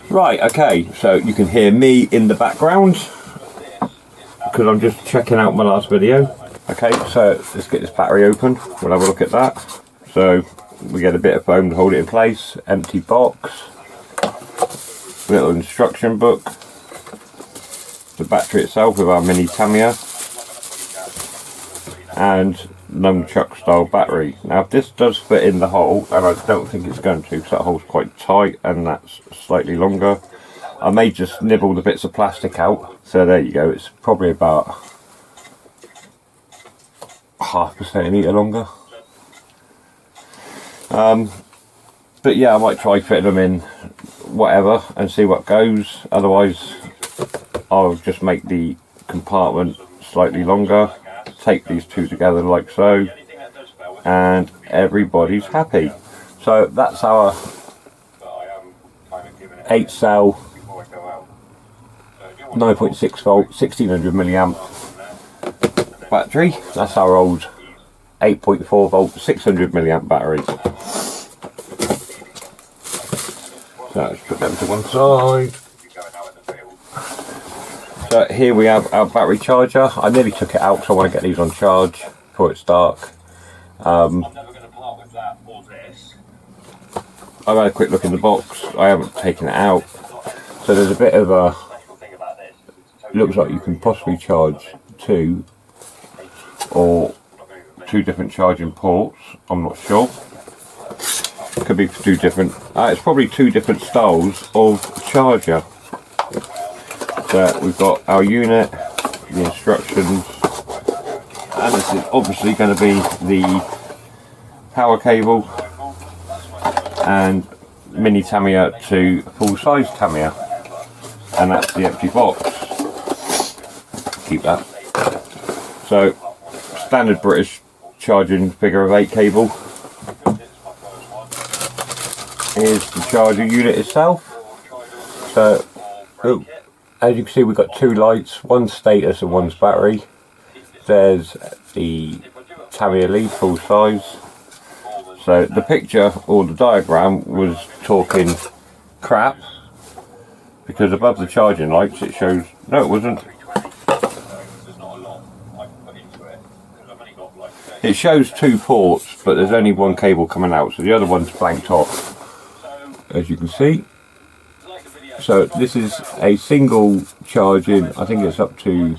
Right, okay, so you can hear me in the background because I'm just checking out my last video. Okay, so let's get this battery open. We'll have a look at that. So we get a bit of foam to hold it in place, empty box, little instruction book, the battery itself with our mini Tamiya, and nunchuck style battery. Now this does fit in the hole, and I don't think it's going to because that hole's quite tight and that's slightly longer. I may just nibble the bits of plastic out. So there you go, it's probably about half a centimetre longer. But yeah, I might try fitting them in whatever and see what goes. Otherwise I'll just make the compartment slightly longer, take these two together like so, and everybody's happy. So that's our 8 cell 9.6 volt 1600 milliamp battery. That's our old 8.4 volt 600 milliamp batteries. So let's put them to one side. So here we have our battery charger. I nearly took it out because I want to get these on charge before it's dark. I've had a quick look in the box. I haven't taken it out. So there's a bit of a, looks like you can possibly charge two or two different charging ports. I'm not sure. Could be for two different, it's probably two different styles of charger. So we've got our unit, the instructions, and this is obviously going to be the power cable and mini Tamiya to full size Tamiya, and that's the empty box. Keep that. So standard British charging figure of 8 cable. Here's the charger unit itself. So as you can see, we've got two lights, one's status and one's battery. There's the Tamiya lead full size. So the picture or the diagram was talking crap because above the charging lights it shows, no it wasn't, it shows 2 ports but there's only one cable coming out, so the other one's blanked off, as you can see. So this is a single charging, I think it's up to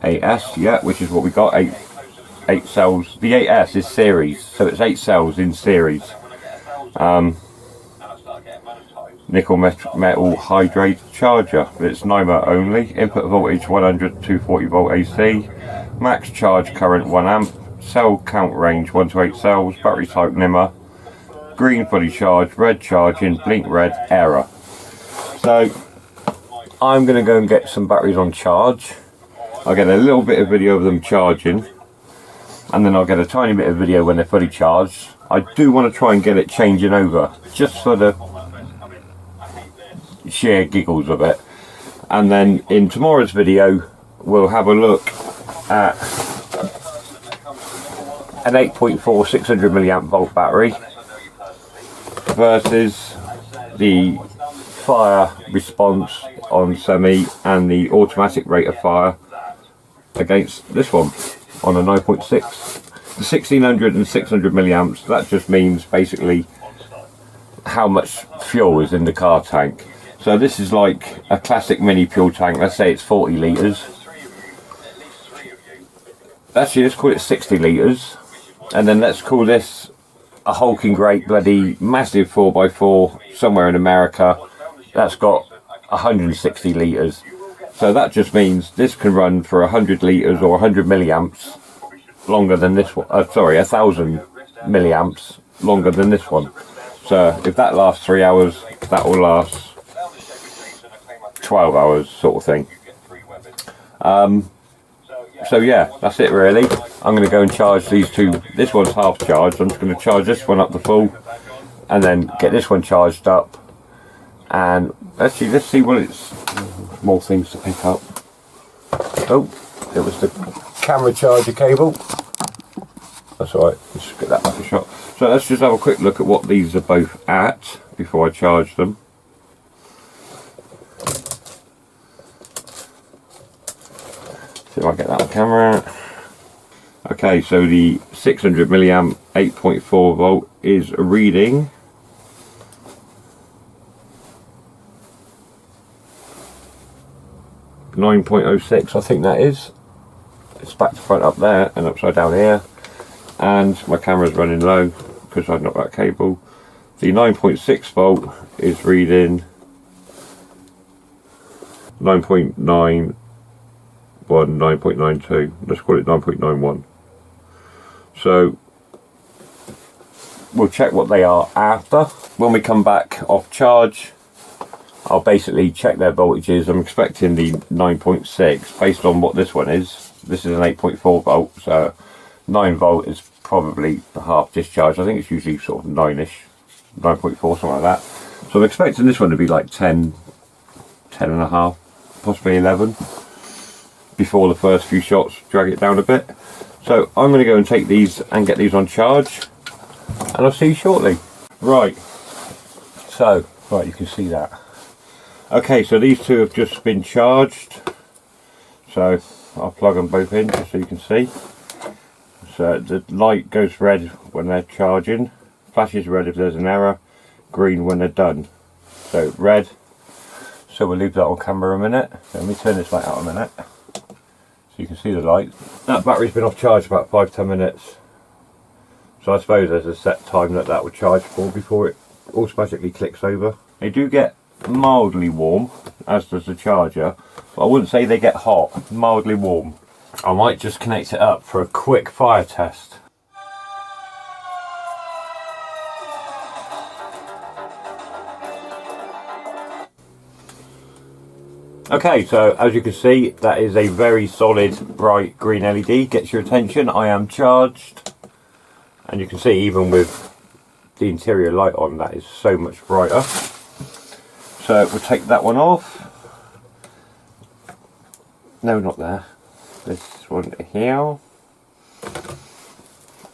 8S, yeah, which is what we got, 8 cells. The 8S is series, so it's 8 cells in series. Nickel metal hydrate charger. It's NiMH only. Input voltage 100 to 240 volt AC. Max charge current 1 amp. Cell count range 1 to 8 cells. Battery type NiMH. Green fully charged. Red charging. Blink red error. So I'm going to go and get some batteries on charge. I'll get a little bit of video of them charging, and then I'll get a tiny bit of video when they're fully charged. I do want to try and get it changing over, just for the sheer giggles of it. And then in tomorrow's video we'll have a look at an 8.4 600 milliamp volt battery versus the fire response on semi and the automatic rate of fire against this one on a 9.6. The 1600 and 600 milliamps, that just means basically how much fuel is in the car tank. So this is like a classic mini fuel tank. Let's say it's 40 litres. Actually, let's call it 60 litres. And then let's call this a hulking great bloody massive 4x4 somewhere in America. That's got 160 litres. So that just means this can run for 100 litres or 100 milliamps longer than this one. Sorry, 1000 milliamps longer than this one. So if that lasts 3 hours, that will last 12 hours sort of thing. So yeah, that's it really. I'm going to go and charge these two. This one's half charged. I'm just going to charge this one up to full and then get this one charged up. And let's see what it's, more things to pick up. Oh, it was the camera charger cable. That's alright, let's get that back a shot. So let's just have a quick look at what these are both at. before I charge them. See if I get that on camera. Okay, so the 600 milliamp 8.4 volt is reading 9.06, I think that is. It's back to front up there and upside down here, and my camera's running low because I've knocked that cable. The 9.6 volt is reading 9.91, 9.92, let's call it 9.91. So we'll check what they are after. When we come back off charge, I'll basically check their voltages. I'm expecting the 9.6 based on what this one is. This is an 8.4 volt, so 9 volt is probably the half discharge. I think it's usually sort of 9ish, 9.4, something like that. So I'm expecting this one to be like 10, 10 and a half, possibly 11 before the first few shots drag it down a bit. So I'm going to go and take these and get these on charge, and I'll see you shortly. Right, so you can see that. Okay, so these two have just been charged, so I'll plug them both in just so you can see. So the light goes red when they're charging, flashes red if there's an error, green when they're done. So red, so we'll leave that on camera a minute. Let me turn this light out a minute so you can see the light. That battery's been off charge about 5-10 minutes, so I suppose there's a set time that that would charge for before it automatically clicks over. They do get mildly warm, as does the charger, but I wouldn't say they get hot, mildly warm. I might just connect it up for a quick fire test. Okay, so as you can see, that is a very solid bright green LED, gets your attention. I am charged, and you can see even with the interior light on, that is so much brighter. So we'll take that one off. No, not there. This one here.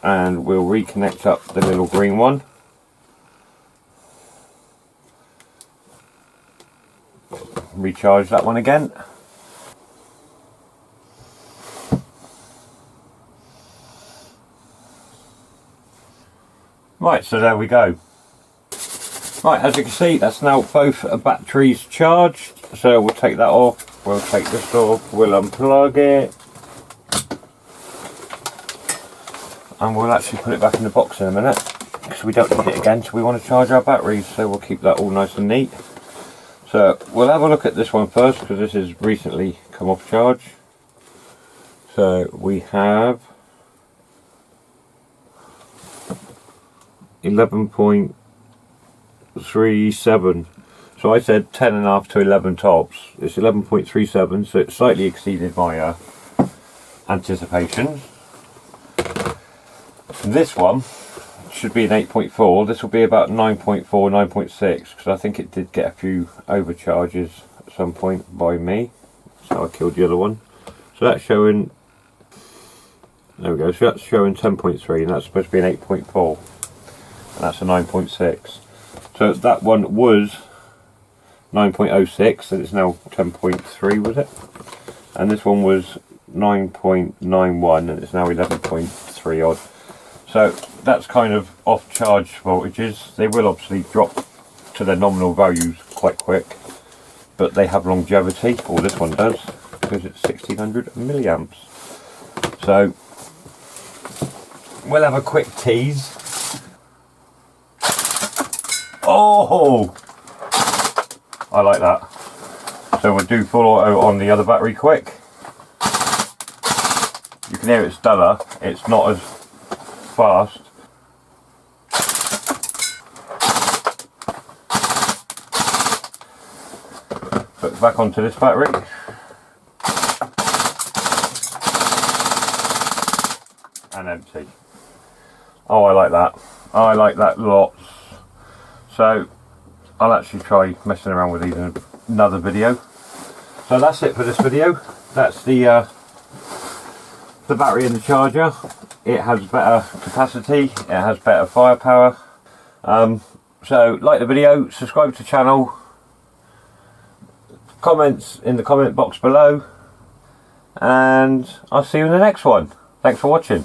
And we'll reconnect up the little green one. Recharge that one again. Right, so there we go. Right, as you can see, that's now both batteries charged. So we'll take that off, we'll take this off, we'll unplug it, and we'll actually put it back in the box in a minute, because we don't need it again, so we want to charge our batteries, so we'll keep that all nice and neat. So we'll have a look at this one first, because this has recently come off charge. So we have 11.37. So I said 10.5 to 11 tops. It's 11.37, so it slightly exceeded my anticipations. This one should be an 8.4. This will be about 9.4, 9.6, because I think it did get a few overcharges at some point by me. So I killed the other one. So that's showing, there we go, so that's showing 10.3, and that's supposed to be an 8.4. And that's a 9.6. So that one was 9.06, and it's now 10.3, was it? And this one was 9.91, and it's now 11.3 odd. So that's kind of off charge voltages. They will obviously drop to their nominal values quite quick, but they have longevity, or this one does, because it's 1600 milliamps. So we'll have a quick tease. Oh, I like that. So we'll do full auto on the other battery quick. You can hear it's duller, it's not as fast. Put it back onto this battery. And empty. Oh, I like that. I like that lots. So I'll actually try messing around with these in another video. So that's it for this video. That's the battery and the charger. It has better capacity, it has better firepower. So like the video, subscribe to the channel, comments in the comment box below, and I'll see you in the next one. Thanks for watching.